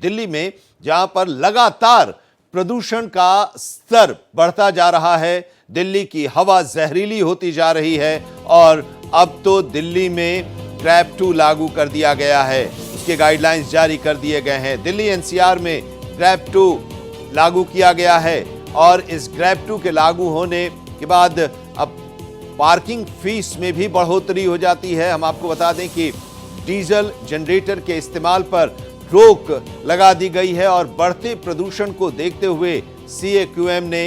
दिल्ली में, जहां पर लगातार प्रदूषण का स्तर बढ़ता जा रहा है। दिल्ली की हवा जहरीली होती जा रही है और अब तो दिल्ली में ग्रैब 2 लागू कर दिया गया है, उसके गाइडलाइंस जारी कर दिए गए हैं। दिल्ली एनसीआर में ग्रैब 2 लागू किया गया है और इस ग्रैब 2 के लागू होने के बाद अब पार्किंग फीस में भी बढ़ोतरी हो जाती है। हम आपको बता दें कि डीजल जनरेटर के इस्तेमाल पर रोक लगा दी गई है और बढ़ते प्रदूषण को देखते हुए CAQM ने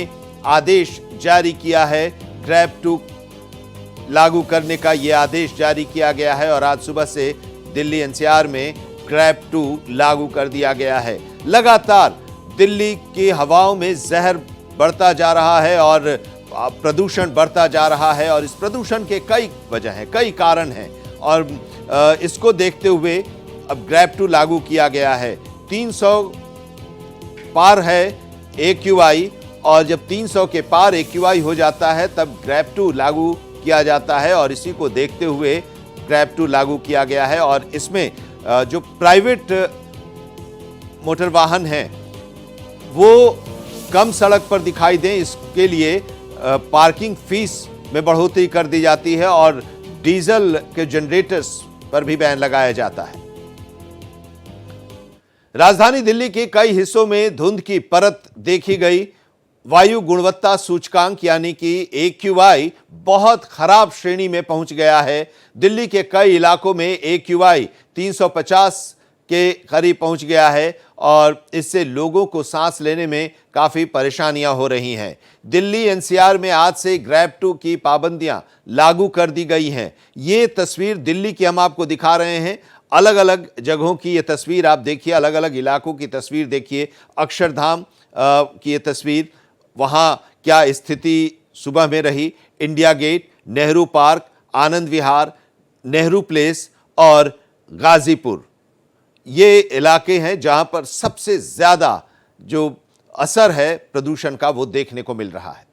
आदेश जारी किया है। ग्रैब 2 लागू करने का यह आदेश जारी किया गया है और आज सुबह से दिल्ली एनसीआर में ग्रैब 2 लागू कर दिया गया है। लगातार दिल्ली की हवाओं में जहर बढ़ता जा रहा है और प्रदूषण बढ़ता जा रहा है और इस प्रदूषण के कई वजह हैं, कई कारण हैं और इसको देखते हुए अब ग्रैब 2 लागू किया गया है। 300 पार है AQI और जब 300 के पार AQI हो जाता है तब ग्रैब 2 लागू किया जाता है और इसी को देखते हुए ग्रैब 2 लागू किया गया है। और इसमें जो प्राइवेट मोटर वाहन हैं वो कम सड़क पर दिखाई दें, इसके लिए पार्किंग फीस में बढ़ोतरी कर दी जाती है और डीजल के जनरेटर्स पर भी बैन लगाया जाता है। राजधानी दिल्ली के कई हिस्सों में धुंध की परत देखी गई। वायु गुणवत्ता सूचकांक यानी कि AQI बहुत खराब श्रेणी में पहुंच गया है। दिल्ली के कई इलाकों में AQI 350 के करीब पहुंच गया है और इससे लोगों को सांस लेने में काफी परेशानियां हो रही हैं। दिल्ली एनसीआर में आज से ग्रैब 2 की पाबंदियां लागू कर दी गई हैं। ये तस्वीर दिल्ली की हम आपको दिखा रहे हैं, अलग अलग जगहों की ये तस्वीर आप देखिए, अलग अलग इलाकों की तस्वीर देखिए। अक्षरधाम की ये तस्वीर, वहां क्या स्थिति सुबह में रही। India gate, Nehru park, Anand Vihar, Nehru place और गाजीपुर, ये इलाके हैं जहां पर सबसे ज्यादा जो असर है प्रदूषण का वो देखने को मिल रहा है।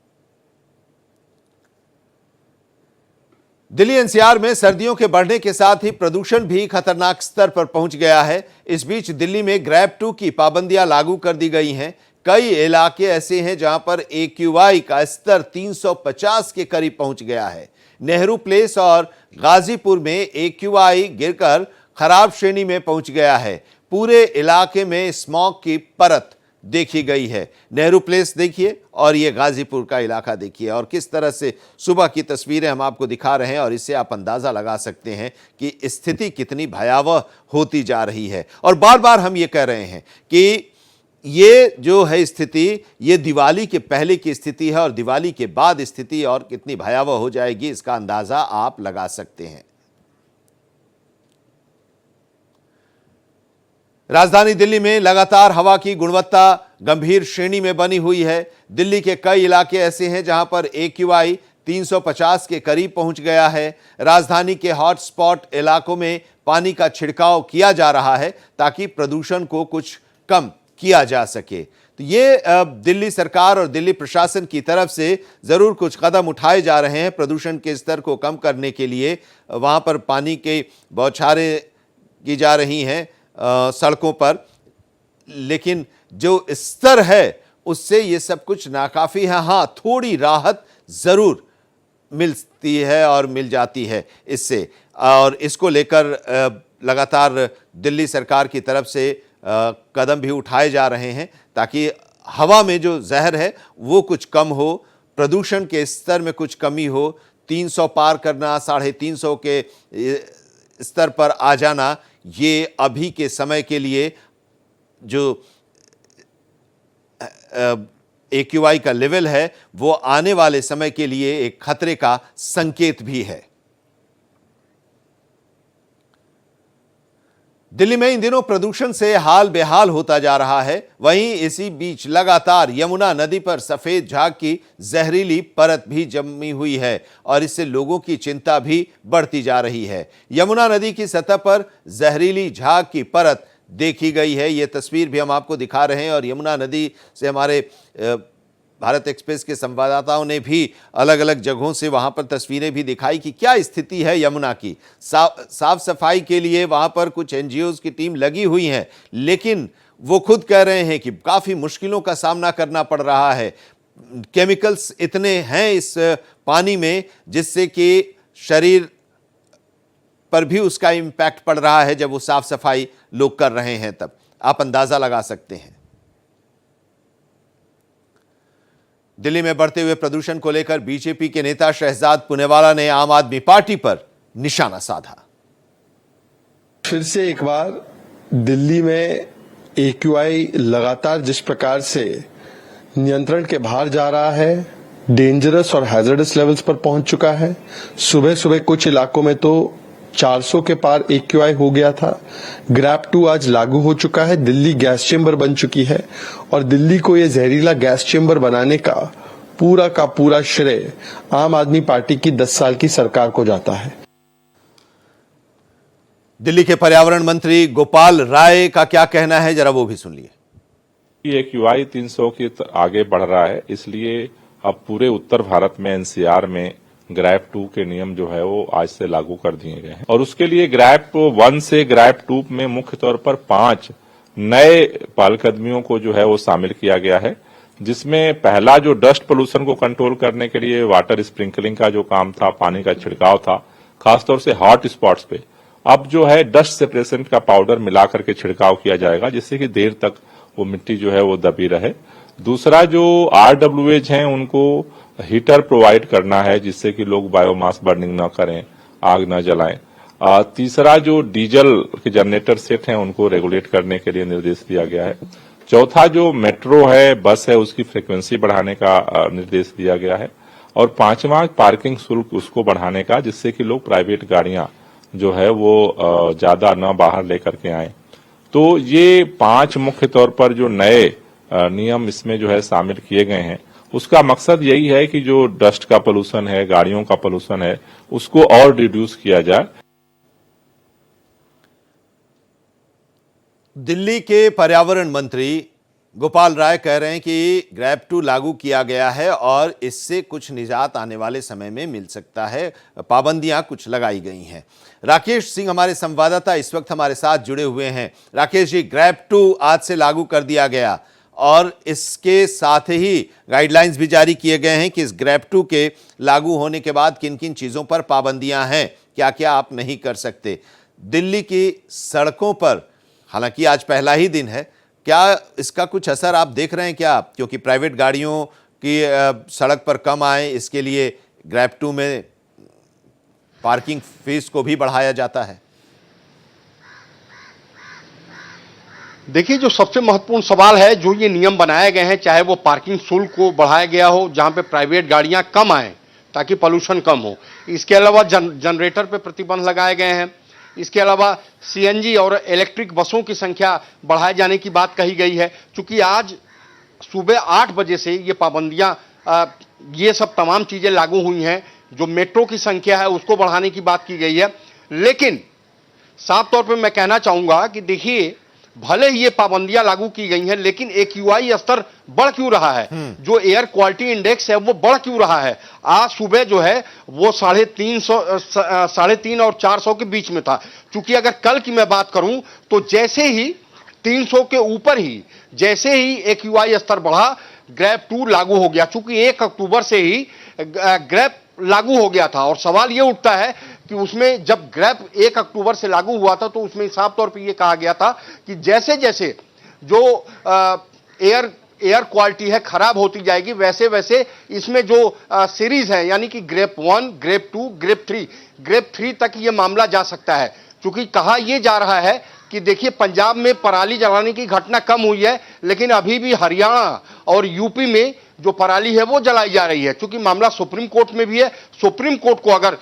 दिल्ली एनसीआर में सर्दियों के बढ़ने के साथ ही प्रदूषण भी खतरनाक स्तर पर पहुंच गया है। इस बीच दिल्ली में ग्रैब 2 की पाबंदियां लागू कर दी गई हैं। कई इलाके ऐसे हैं जहां पर AQI का स्तर 350 के करीब पहुंच गया है। नेहरू प्लेस और गाजीपुर में AQI गिरकर खराब श्रेणी में पहुंच गया है। पूरे इलाके में स्मॉग की परत देखी गई है। नेहरू प्लेस देखिए और ये गाजीपुर का इलाका देखिए और किस तरह से सुबह की तस्वीरें हम आपको दिखा रहे हैं और इससे आप अंदाजा लगा सकते हैं कि स्थिति कितनी भयावह होती जा रही है। और बार बार हम ये कह रहे हैं कि ये जो है स्थिति, ये दिवाली के पहले की स्थिति है और दिवाली के बाद स्थिति और कितनी भयावह हो जाएगी इसका अंदाजा आप लगा सकते हैं। राजधानी दिल्ली में लगातार हवा की गुणवत्ता गंभीर श्रेणी में बनी हुई है। दिल्ली के कई इलाके ऐसे हैं जहां पर AQI 350 के करीब पहुंच गया है। राजधानी के हॉटस्पॉट इलाकों में पानी का छिड़काव किया जा रहा है ताकि प्रदूषण को कुछ कम किया जा सके। तो ये दिल्ली सरकार और दिल्ली प्रशासन की तरफ से जरूर कुछ कदम उठाए जा रहे हैं प्रदूषण के स्तर को कम करने के लिए। वहां पर पानी के बौछारें की जा रही हैं सड़कों पर, लेकिन जो स्तर है उससे ये सब कुछ नाकाफी है। हाँ, थोड़ी राहत जरूर मिलती है और मिल जाती है इससे, और इसको लेकर लगातार दिल्ली सरकार की तरफ से कदम भी उठाए जा रहे हैं ताकि हवा में जो जहर है वो कुछ कम हो, प्रदूषण के स्तर में कुछ कमी हो। 300 पार करना, 350 के स्तर पर आ जाना, ये अभी के समय के लिए जो AQI का लेवल है वो आने वाले समय के लिए एक खतरे का संकेत भी है। दिल्ली में इन दिनों प्रदूषण से हाल बेहाल होता जा रहा है। वहीं इसी बीच लगातार यमुना नदी पर सफेद झाग की जहरीली परत भी जमी हुई है और इससे लोगों की चिंता भी बढ़ती जा रही है। यमुना नदी की सतह पर जहरीली झाग की परत देखी गई है। ये तस्वीर भी हम आपको दिखा रहे हैं और यमुना नदी से हमारे भारत एक्सप्रेस के संवाददाताओं ने भी अलग अलग जगहों से वहां पर तस्वीरें भी दिखाई कि क्या स्थिति है यमुना की। साफ सफाई के लिए वहां पर कुछ NGOs की टीम लगी हुई हैं, लेकिन वो खुद कह रहे हैं कि काफी मुश्किलों का सामना करना पड़ रहा है। केमिकल्स इतने हैं इस पानी में जिससे कि शरीर पर भी उसका इंपैक्ट पड़ रहा है। जब वो साफ सफाई लोग कर रहे हैं तब आप अंदाजा लगा सकते हैं। दिल्ली में बढ़ते हुए प्रदूषण को लेकर बीजेपी के नेता शहजाद पुनेवाला ने आम आदमी पार्टी पर निशाना साधा। फिर से एक बार दिल्ली में AQI लगातार जिस प्रकार से नियंत्रण के बाहर जा रहा है, डेंजरस और हैजर्डस लेवल्स पर पहुंच चुका है। सुबह सुबह कुछ इलाकों में तो 400 के पार AQI हो गया था। ग्रैप 2 आज लागू हो चुका है। दिल्ली गैस चेंबर बन चुकी है और दिल्ली को यह जहरीला गैस चेंबर बनाने का पूरा श्रेय आम आदमी पार्टी की 10 साल की सरकार को जाता है। दिल्ली के पर्यावरण मंत्री गोपाल राय का क्या कहना है, जरा वो भी सुन लिए। AQI 300 के आगे बढ़ रहा है, इसलिए अब पूरे उत्तर भारत में NCR में ग्रैप 2 के नियम जो है वो आज से लागू कर दिए गए हैं। और उसके लिए ग्रैप 1 से ग्रैप 2 में मुख्य तौर पर 5 नए पहलकदमियों को जो है वो शामिल किया गया है, जिसमें पहला जो डस्ट पोल्यूशन को कंट्रोल करने के लिए वाटर स्प्रिंकलिंग का जो काम था, पानी का छिड़काव था, खासतौर से हॉट स्पॉट्स पे अब जो है डस्ट सेपरेशन का पाउडर मिला करके छिड़काव किया जाएगा, जिससे कि देर तक वो मिट्टी जो है वो दबी रहे। दूसरा जो RWAs हैं उनको हीटर प्रोवाइड करना है, जिससे कि लोग बायोमास बर्निंग न करें, आग न जलाएं। तीसरा जो डीजल के जनरेटर सेट हैं उनको रेगुलेट करने के लिए निर्देश दिया गया है। चौथा जो मेट्रो है, बस है, उसकी फ्रीक्वेंसी बढ़ाने का निर्देश दिया गया है। और पांचवा पार्किंग शुल्क उसको बढ़ाने का, जिससे कि लोग प्राइवेट गाड़ियां जो है वो ज्यादा न बाहर लेकर के आए। तो ये 5 मुख्य तौर पर जो नए नियम इसमें जो है शामिल किए गए हैं, उसका मकसद यही है कि जो डस्ट का पोल्यूशन है, गाड़ियों का पोल्यूशन है, उसको और रिड्यूस किया जाए। दिल्ली के पर्यावरण मंत्री गोपाल राय कह रहे हैं कि ग्रैप 2 लागू किया गया है और इससे कुछ निजात आने वाले समय में मिल सकता है। पाबंदियां कुछ लगाई गई हैं। राकेश सिंह हमारे संवाददाता इस वक्त हमारे साथ जुड़े हुए हैं। राकेश जी, ग्रैप 2 आज से लागू कर दिया गया और इसके साथ ही गाइडलाइंस भी जारी किए गए हैं कि इस ग्रैप 2 के लागू होने के बाद किन किन चीजों पर पाबंदियां हैं, क्या क्या आप नहीं कर सकते। दिल्ली की सड़कों पर, हालांकि आज पहला ही दिन है, क्या इसका कुछ असर आप देख रहे हैं क्या? क्योंकि प्राइवेट गाड़ियों की सड़क पर कम आए, इसके लिए ग्रैप 2 में पार्किंग फीस को भी बढ़ाया जाता है। देखिए, जो सबसे महत्वपूर्ण सवाल है, जो ये नियम बनाए गए हैं, चाहे वो पार्किंग शुल्क को बढ़ाया गया हो जहां पे प्राइवेट गाड़ियां कम आए ताकि पोल्यूशन कम हो, इसके अलावा जनरेटर पे प्रतिबंध लगाए गए हैं, इसके अलावा CNG और इलेक्ट्रिक बसों की संख्या बढ़ाए जाने की बात कही गई है। चूंकि आज सुबह 8 बजे से ये पाबंदियां, ये सब तमाम चीजें लागू हुई हैं। जो मेट्रो की संख्या है उसको बढ़ाने की बात की गई है, लेकिन साफ तौर पे मैं कहना चाहूंगा कि देखिए, भले ही ये पाबंदियां लागू की गई हैं, लेकिन AQI स्तर बढ़ क्यों रहा है? जो एयर क्वालिटी इंडेक्स है वो बढ़ क्यों रहा है? आज सुबह जो है वो 350 और 400 के बीच में था। चूंकि अगर कल की मैं बात करूं तो जैसे ही 300 के ऊपर ही जैसे ही AQI स्तर बढ़ा, ग्रैप 2 लागू हो गया। चूंकि 1 अक्टूबर से ही ग्रैप लागू हो गया था और सवाल ये उठता है कि उसमें जब ग्रैप 1 अक्टूबर से लागू हुआ था तो उसमें साफ तौर पर यह कहा गया था कि जैसे जैसे जो एयर क्वालिटी है खराब होती जाएगी, वैसे वैसे इसमें जो सीरीज है, यानी कि ग्रेप 1, ग्रेप 2, ग्रेप 3 तक ये मामला जा सकता है। क्योंकि कहा यह जा रहा है कि देखिए, पंजाब में पराली जलाने की घटना कम हुई है, लेकिन अभी भी हरियाणा और यूपी में जो पराली है वो जलाई जा रही है। क्योंकि मामला सुप्रीम कोर्ट में भी है। सुप्रीम कोर्ट को अगर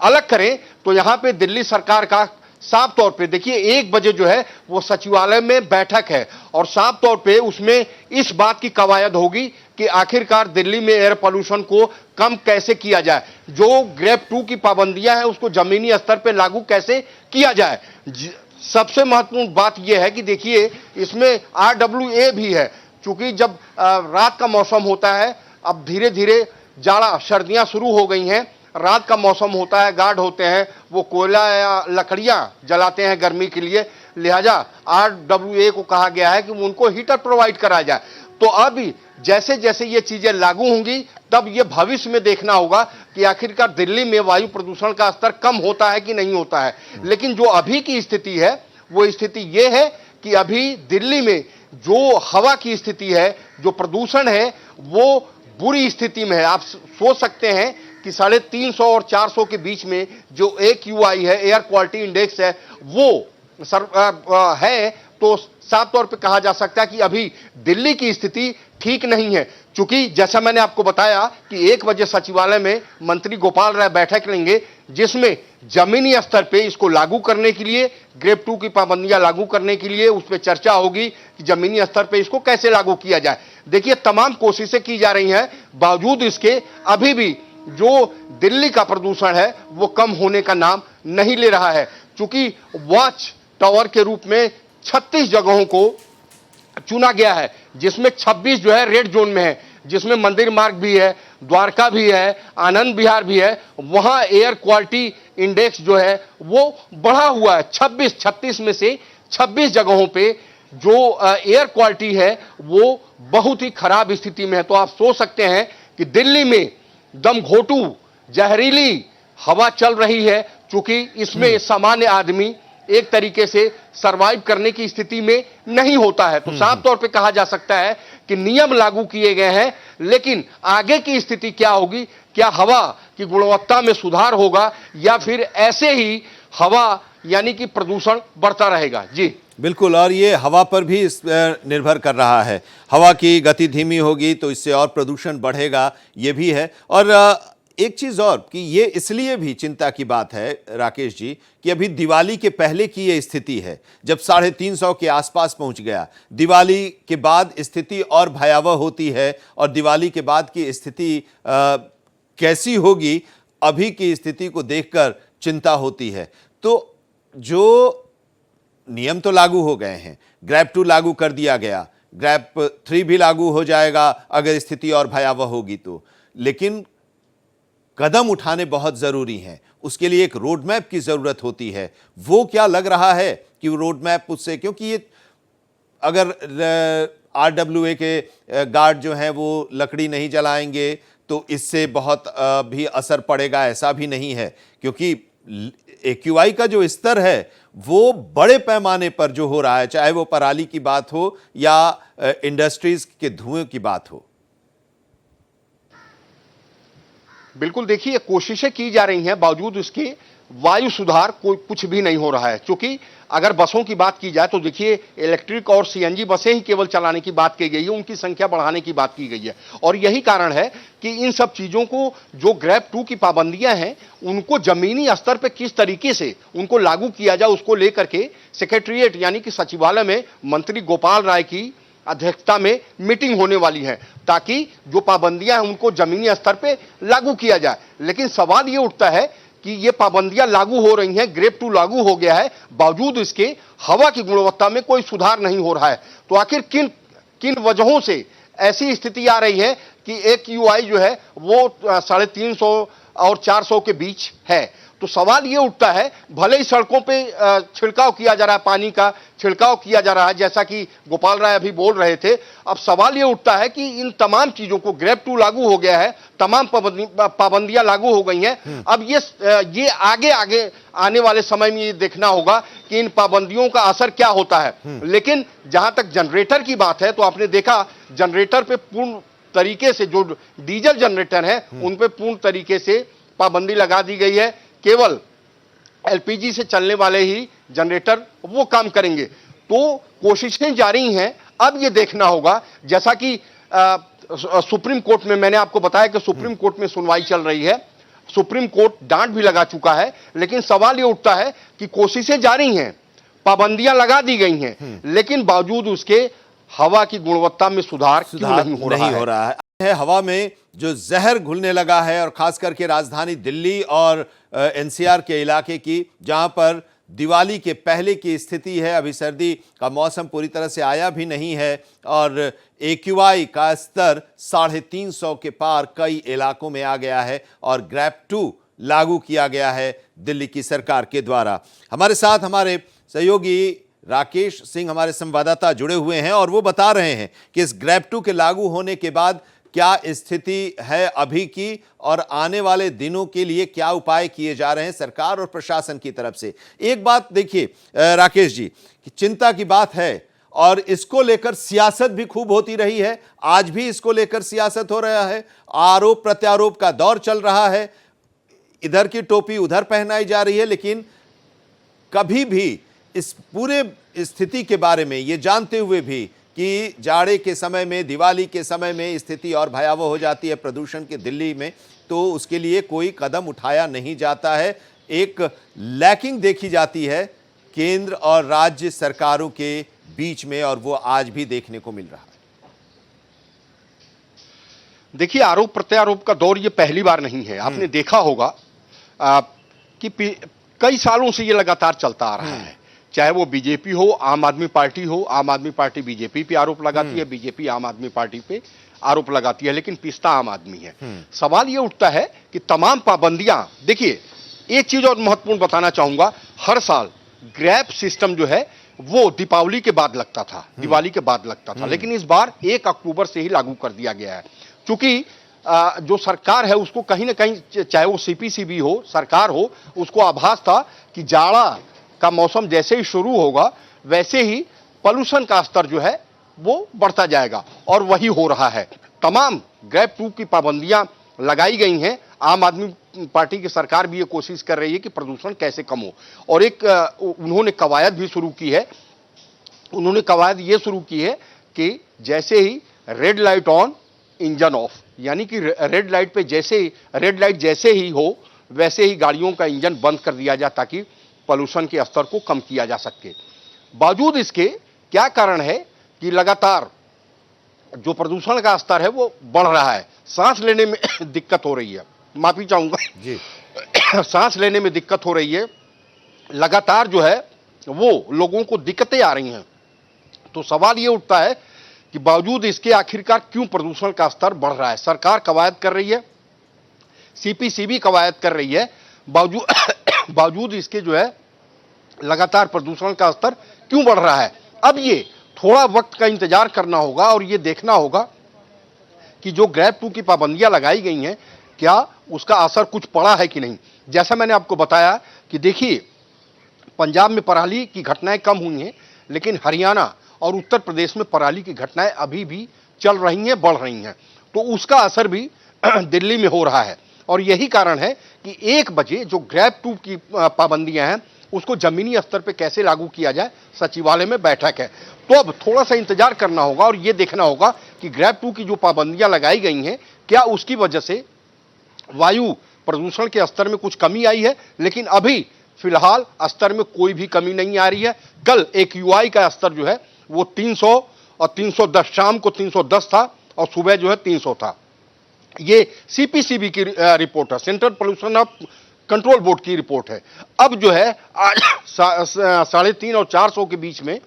अलग करें तो यहां पे दिल्ली सरकार का साफ तौर पे, देखिए 1 बजे जो है वो सचिवालय में बैठक है और साफ तौर पे उसमें इस बात की कवायद होगी कि आखिरकार दिल्ली में एयर पोल्यूशन को कम कैसे किया जाए, जो ग्रेप 2 की पाबंदियां हैं उसको जमीनी स्तर पे लागू कैसे किया जाए। सबसे महत्वपूर्ण बात यह है कि देखिए, इसमें RWA भी है। क्योंकि जब रात का मौसम होता है, अब धीरे धीरे जाड़ा, सर्दियां शुरू हो गई हैं, रात का मौसम होता है, गार्ड होते हैं, वो कोयला या लकड़ियां जलाते हैं गर्मी के लिए, लिहाजा RWA को कहा गया है कि उनको हीटर प्रोवाइड कराया जाए। तो अब जैसे जैसे ये चीजें लागू होंगी तब ये भविष्य में देखना होगा कि आखिरकार दिल्ली में वायु प्रदूषण का स्तर कम होता है कि नहीं होता है। लेकिन जो अभी की स्थिति है वो स्थिति ये है कि अभी दिल्ली में जो हवा की स्थिति है, जो प्रदूषण है, वो बुरी स्थिति में है। आप सोच सकते हैं कि 350 और 400 के बीच में जो AQI है, एयर क्वालिटी इंडेक्स है, वो है, तो साफ तौर पे कहा जा सकता है कि अभी दिल्ली की स्थिति ठीक नहीं है। चूंकि जैसा मैंने आपको बताया कि 1 बजे सचिवालय में मंत्री गोपाल राय बैठक लेंगे, जिसमें जमीनी स्तर पे इसको लागू करने के लिए, ग्रेड 2 की पाबंदियां लागू करने के लिए उस पर चर्चा होगी कि जमीनी स्तर पे इसको कैसे लागू किया जाए। देखिए, तमाम कोशिशें की जा रही हैं, बावजूद इसके अभी भी जो दिल्ली का प्रदूषण है वो कम होने का नाम नहीं ले रहा है। चूंकि वॉच टावर के रूप में 36 जगहों को चुना गया है, जिसमें 26 जो है रेड जोन में है, जिसमें मंदिर मार्ग भी है, द्वारका भी है, आनंद विहार भी है। वहां एयर क्वालिटी इंडेक्स जो है वो बढ़ा हुआ है। 36 में से 26 जगहों पे जो एयर क्वालिटी है वो बहुत ही खराब स्थिति में है। तो आप सोच सकते हैं कि दिल्ली में दम घोटू जहरीली हवा चल रही है। चूंकि इसमें सामान्य आदमी एक तरीके से सरवाइव करने की स्थिति में नहीं होता है। तो साफ तौर पे कहा जा सकता है कि नियम लागू किए गए हैं, लेकिन आगे की स्थिति क्या होगी? क्या हवा की गुणवत्ता में सुधार होगा या फिर ऐसे ही हवा यानी कि प्रदूषण बढ़ता रहेगा? जी बिल्कुल, और ये हवा पर भी निर्भर कर रहा है। हवा की गति धीमी होगी तो इससे और प्रदूषण बढ़ेगा, ये भी है। और एक चीज़ और कि ये इसलिए भी चिंता की बात है राकेश जी कि अभी दिवाली के पहले की ये स्थिति है, जब 350 के आसपास पहुंच गया। दिवाली के बाद स्थिति और भयावह होती है, और दिवाली के बाद की स्थिति कैसी होगी, अभी की स्थिति को देखकर चिंता होती है। तो जो नियम तो लागू हो गए हैं, ग्रैब 2 लागू कर दिया गया, ग्रैब 3 भी लागू हो जाएगा अगर स्थिति और भयावह होगी तो, लेकिन कदम उठाने बहुत जरूरी हैं। उसके लिए एक रोड मैप की जरूरत होती है। वो क्या लग रहा है कि वो रोड मैप उससे, क्योंकि ये अगर RWA के गार्ड जो हैं वो लकड़ी नहीं जलाएंगे तो इससे बहुत भी असर पड़ेगा, ऐसा भी नहीं है। क्योंकि AQI का जो स्तर है वो बड़े पैमाने पर जो हो रहा है, चाहे वो पराली की बात हो या इंडस्ट्रीज के धुएं की बात हो। बिल्कुल, देखिए, कोशिशें की जा रही हैं, बावजूद इसके वायु सुधार कोई कुछ भी नहीं हो रहा है। क्योंकि अगर बसों की बात की जाए तो देखिए, इलेक्ट्रिक और CNG बसें ही केवल चलाने की बात की गई है, उनकी संख्या बढ़ाने की बात की गई है। और यही कारण है कि इन सब चीजों को, जो ग्रैब 2 की पाबंदियां हैं, उनको जमीनी स्तर पर किस तरीके से उनको लागू किया जाए, उसको लेकर के सेक्रेटरीट यानी कि सचिवालय में मंत्री गोपाल राय की अध्यक्षता में मीटिंग होने वाली है, ताकि जो पाबंदियां हैं उनको जमीनी स्तर पे लागू किया जाए। लेकिन सवाल ये उठता है कि ये पाबंदियां लागू हो रही हैं, ग्रेड 2 लागू हो गया है, बावजूद इसके हवा की गुणवत्ता में कोई सुधार नहीं हो रहा है। तो आखिर किन किन वजहों से ऐसी स्थिति आ रही है कि AQI जो है वो 350 और 400 के बीच है? तो सवाल ये उठता है, भले ही सड़कों पे छिड़काव किया जा रहा है, पानी का छिड़काव किया जा रहा है, जैसा कि गोपाल राय अभी बोल रहे थे। अब सवाल ये उठता है कि इन तमाम चीजों को, ग्रेड 2 लागू हो गया है, तमाम पाबंदियां लागू हो गई हैं। अब ये आगे आगे आने वाले समय में ये देखना होगा कि इन पाबंदियों का असर क्या होता है। लेकिन जहां तक जनरेटर की बात है, तो आपने देखा जनरेटर पे पूर्ण तरीके से, जो डीजल जनरेटर है उन पे पूर्ण तरीके से पाबंदी लगा दी गई है। केवल LPG से चलने वाले ही जनरेटर वो काम करेंगे। तो कोशिशें जारी हैं। अब ये देखना होगा, जैसा कि सुप्रीम कोर्ट में मैंने आपको बताया कि सुप्रीम कोर्ट में सुनवाई चल रही है, सुप्रीम कोर्ट डांट भी लगा चुका है। लेकिन सवाल ये उठता है कि कोशिशें जारी हैं, पाबंदियां लगा दी गई हैं, लेकिन बावजूद उसके हवा की गुणवत्ता में सुधार क्यों नहीं हो रहा है। हवा में जो जहर घुलने लगा है, और खास करके राजधानी दिल्ली और NCR के इलाके की, जहां पर दिवाली के पहले की स्थिति है। अभी सर्दी का मौसम पूरी तरह से आया भी नहीं है, और AQI का स्तर 350 के पार कई इलाकों में आ गया है, और ग्रैब 2 लागू किया गया है दिल्ली की सरकार के द्वारा। हमारे साथ हमारे सहयोगी राकेश सिंह हमारे संवाददाता जुड़े हुए हैं और वो बता रहे हैं कि इस ग्रैब 2 के लागू होने के बाद क्या स्थिति है अभी की और आने वाले दिनों के लिए क्या उपाय किए जा रहे हैं सरकार और प्रशासन की तरफ से। एक बात देखिए राकेश जी, कि चिंता की बात है और इसको लेकर सियासत भी खूब होती रही है, आज भी इसको लेकर सियासत हो रहा है, आरोप प्रत्यारोप का दौर चल रहा है, इधर की टोपी उधर पहनाई जा रही है, लेकिन कभी भी इस पूरे स्थिति के बारे में ये जानते हुए भी कि जाड़े के समय में, दिवाली के समय में स्थिति और भयावह हो जाती है प्रदूषण की दिल्ली में, तो उसके लिए कोई कदम उठाया नहीं जाता है। एक लैकिंग देखी जाती है केंद्र और राज्य सरकारों के बीच में और वो आज भी देखने को मिल रहा है। देखिए, आरोप प्रत्यारोप का दौर ये पहली बार नहीं है। आपने देखा होगा कि कई सालों से ये लगातार चलता आ रहा है, चाहे वो बीजेपी हो, आम आदमी पार्टी हो। आम आदमी पार्टी बीजेपी पे आरोप लगाती है, बीजेपी आम आदमी पार्टी पे आरोप लगाती है, लेकिन पिसता आम आदमी है। सवाल ये उठता है कि तमाम पाबंदियां, देखिए एक चीज और महत्वपूर्ण बताना चाहूंगा, हर साल ग्रैब सिस्टम जो है वो दीपावली के बाद लगता था, दिवाली के बाद लगता था, लेकिन इस बार 1 अक्टूबर से ही लागू कर दिया गया है। क्योंकि जो सरकार है उसको कहीं ना कहीं, चाहे वो सीपीसीबी हो, सरकार हो, उसको आभास था कि जाड़ा का मौसम जैसे ही शुरू होगा वैसे ही पॉल्यूशन का स्तर जो है वो बढ़ता जाएगा, और वही हो रहा है। तमाम ग्रैब 2 की पाबंदियां लगाई गई हैं। आम आदमी पार्टी की सरकार भी ये कोशिश कर रही है कि प्रदूषण कैसे कम हो, और एक उन्होंने कवायद भी शुरू की है। उन्होंने कवायद ये शुरू की है कि जैसे ही red light on engine off, यानी कि रेड लाइट जैसे ही हो वैसे ही गाड़ियों का इंजन बंद कर दिया जाए, ताकि पॉल्यूशन के स्तर को कम किया जा सके। बावजूद इसके क्या कारण है कि लगातार जो प्रदूषण का स्तर है वो बढ़ रहा है, सांस लेने में दिक्कत हो रही है, माफी चाहूंगा जी, सांस लेने में दिक्कत हो रही है, लगातार जो है वो लोगों को दिक्कतें आ रही हैं। तो सवाल ये उठता है कि बावजूद इसके आखिरकार क्यों प्रदूषण का स्तर बढ़ रहा है। सरकार कवायद कर रही है, सीपीसीबी कवायद कर रही है, बावजूद इसके जो है लगातार प्रदूषण का स्तर क्यों बढ़ रहा है। अब ये थोड़ा वक्त का इंतजार करना होगा और ये देखना होगा कि जो ग्रैब 2 की पाबंदियां लगाई गई हैं, क्या उसका असर कुछ पड़ा है कि नहीं। जैसा मैंने आपको बताया कि देखिए, पंजाब में पराली की घटनाएं कम हुई हैं, लेकिन हरियाणा और उत्तर प्रदेश में पराली की घटनाएं अभी भी चल रही हैं, बढ़ रही हैं। तो उसका असर भी दिल्ली में हो रहा है, और यही कारण है कि 1 बजे जो ग्रैब 2 की पाबंदियां हैं उसको जमीनी स्तर पे कैसे लागू किया जाए, सचिवालय में बैठक है। तो अब थोड़ा सा इंतजार करना होगा और ये देखना होगा कि ग्रैब 2 की जो पाबंदियां लगाई गई हैं, क्या उसकी वजह से वायु प्रदूषण के स्तर में कुछ कमी आई है। लेकिन अभी फिलहाल स्तर में कोई भी कमी नहीं आ रही है। कल AQI का स्तर जो है वो 300 और 310, शाम को 310 था और सुबह जो है 300 था। ये सीपीसीबी की रिपोर्ट है, central pollution of control board की रिपोर्ट है। अब जो है आज 350 और 400 के बीच में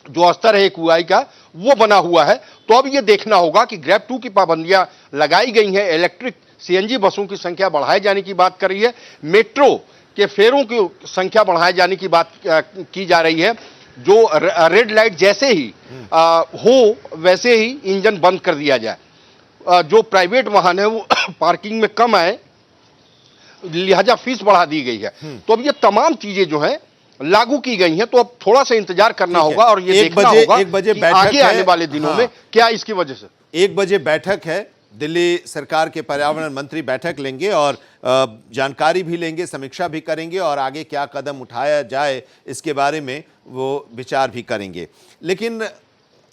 जो स्तर है AQI का वो बना हुआ है। तो अब ये देखना होगा कि ग्रैब 2 की पाबंदियां लगाई गई हैं, इलेक्ट्रिक CNG बसों की संख्या बढ़ाए जाने की बात कर रही है, मेट्रो के फेरों की संख्या बढ़ाए जाने की बात की जा रही है। जो रेड लाइट जैसे ही हो वैसे ही इंजन बंद कर दिया जाए, जो प्राइवेट वाहन है वो पार्किंग में कम आए, लिहाजा फीस बढ़ा दी गई है। तो अब ये तमाम चीजें जो हैं लागू की गई हैं। तो अब थोड़ा सा इंतजार करना होगा और ये देखना होगा कि आगे आने वाले दिनों में क्या इसकी वजह से। 1 बजे बैठक है, दिल्ली सरकार के पर्यावरण मंत्री बैठक लेंगे और जानकारी भी लेंगे, समीक्षा भी करेंगे और आगे क्या कदम उठाया जाए इसके बारे में वो विचार भी करेंगे। लेकिन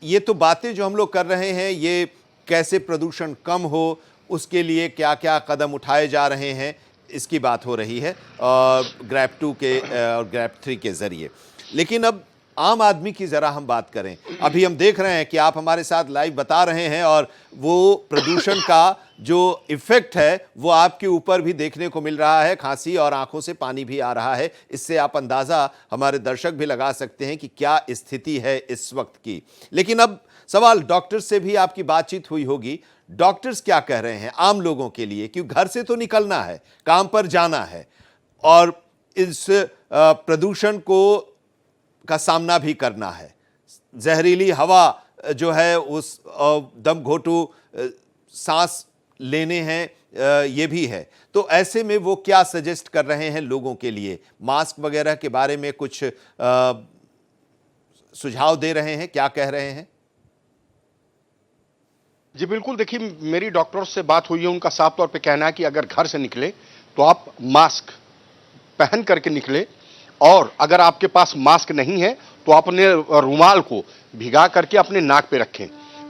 ये तो बातें जो हम लोग कर रहे हैं, ये कैसे प्रदूषण कम हो, उसके लिए क्या क्या कदम उठाए जा रहे हैं, इसकी बात हो रही है ग्रैब 2 के और ग्रैब 3 के जरिए। लेकिन अब आम आदमी की जरा हम बात करें। अभी हम देख रहे हैं कि आप हमारे साथ लाइव बता रहे हैं और वो प्रदूषण का जो इफेक्ट है वो आपके ऊपर भी देखने को मिल रहा है, खांसी और आंखों से पानी भी आ रहा है। इससे आप अंदाजा, हमारे दर्शक भी लगा सकते हैं कि क्या स्थिति है इस वक्त की। लेकिन अब सवाल, डॉक्टर से भी आपकी बातचीत हुई होगी, डॉक्टर्स क्या कह रहे हैं आम लोगों के लिए, क्योंकि घर से तो निकलना है, काम पर जाना है और इस प्रदूषण को का सामना भी करना है। जहरीली हवा जो है उस दम घोटू सांस लेने हैं, ये भी है। तो ऐसे में वो क्या सजेस्ट कर रहे हैं लोगों के लिए? मास्क वगैरह के बारे में कुछ सुझाव दे रहे हैं, क्या कह रहे हैं? जी बिल्कुल, देखिए मेरी डॉक्टर से बात हुई है, उनका साफ तौर पे कहना है कि अगर घर से निकले तो आप मास्क पहन करके निकले, और अगर आपके पास मास्क नहीं है तो आप अपने रुमाल को भिगा करके अपने नाक पे रखें।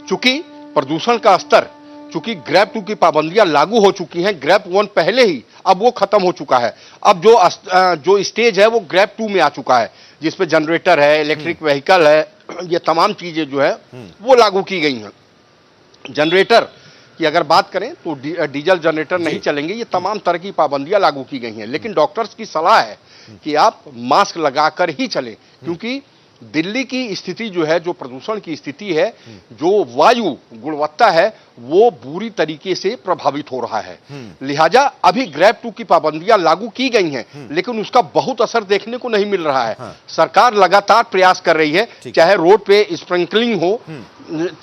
चूंकि प्रदूषण का स्तर, चूंकि ग्रेप 2 की पाबंदियां लागू हो चुकी हैं, ग्रेप 1 पहले ही अब वो खत्म हो चुका है। अब जो स्टेज है वो ग्रेप 2 में आ चुका है, जिसपे जनरेटर है, इलेक्ट्रिक व्हीकल है, ये तमाम चीजें जो है वो लागू की गई हैं। जनरेटर की अगर बात करें तो डीजल जनरेटर नहीं चलेंगे, ये तमाम तरह की पाबंदियां लागू की गई हैं। लेकिन डॉक्टर्स की सलाह है कि आप मास्क लगाकर ही चलें, क्योंकि दिल्ली की स्थिति जो है, जो प्रदूषण की स्थिति है, जो वायु गुणवत्ता है, वो बुरी तरीके से प्रभावित हो रहा है। लिहाजा अभी ग्रेप 2 की पाबंदियां लागू की गई हैं, लेकिन उसका बहुत असर देखने को नहीं मिल रहा है। सरकार लगातार प्रयास कर रही है, चाहे रोड पे स्प्रिंकलिंग हो,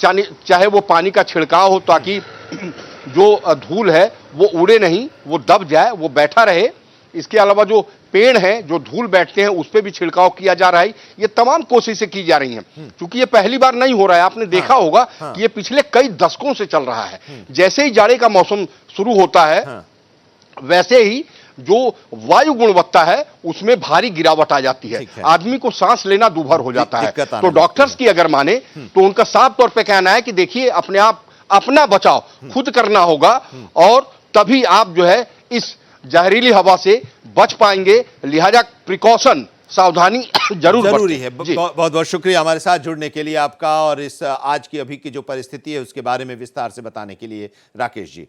चाहे वो पानी का छिड़काव हो, ताकि जो धूल है वो उड़े नहीं, वो दब जाए, वो बैठा रहे। इसके अलावा जो पेड़ हैं, जो धूल बैठते हैं, उस पे भी छिड़काव किया जा रहा है। ये तमाम कोशिशें की जा रही हैं, क्योंकि ये पहली बार नहीं हो रहा है। आपने देखा होगा कि ये पिछले कई दशकों से चल रहा है। जैसे ही जाड़े का मौसम शुरू होता है, वैसे ही जो वायु गुणवत्ता है उसमें भारी गिरावट आ जाती है, आदमी को सांस लेना दूभर हो जाता है। तो डॉक्टर्स की अगर माने तो उनका साफ तौर पे कहना है कि देखिए, अपना बचाव खुद करना होगा, और तभी आप जो है इस जहरीली हवा से बच पाएंगे। लिहाजा प्रिकॉशन, सावधानी जरूरी है। बहुत बहुत शुक्रिया हमारे साथ जुड़ने के लिए आपका, और इस आज की अभी की जो परिस्थिति है उसके बारे में विस्तार से बताने के लिए राकेश जी।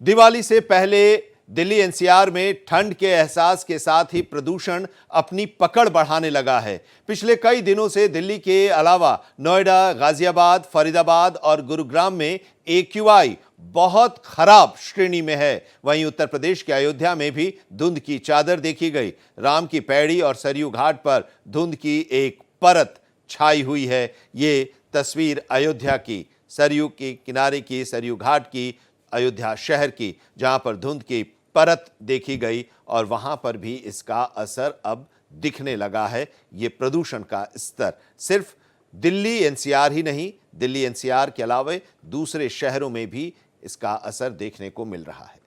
दिवाली से पहले दिल्ली एनसीआर में ठंड के एहसास के साथ ही प्रदूषण अपनी पकड़ बढ़ाने लगा है। पिछले कई दिनों से दिल्ली के अलावा नोएडा, गाजियाबाद, फरीदाबाद और गुरुग्राम में AQI बहुत खराब श्रेणी में है। वहीं उत्तर प्रदेश के अयोध्या में भी धुंध की चादर देखी गई। राम की पैड़ी और सरयू घाट पर धुंध की एक परत छाई हुई है। ये तस्वीर अयोध्या की, सरयू के किनारे की, सरयू घाट की, अयोध्या शहर की, जहां पर धुंध की परत देखी गई, और वहां पर भी इसका असर अब दिखने लगा है। ये प्रदूषण का स्तर सिर्फ दिल्ली एनसीआर ही नहीं, दिल्ली एनसीआर के अलावा दूसरे शहरों में भी इसका असर देखने को मिल रहा है।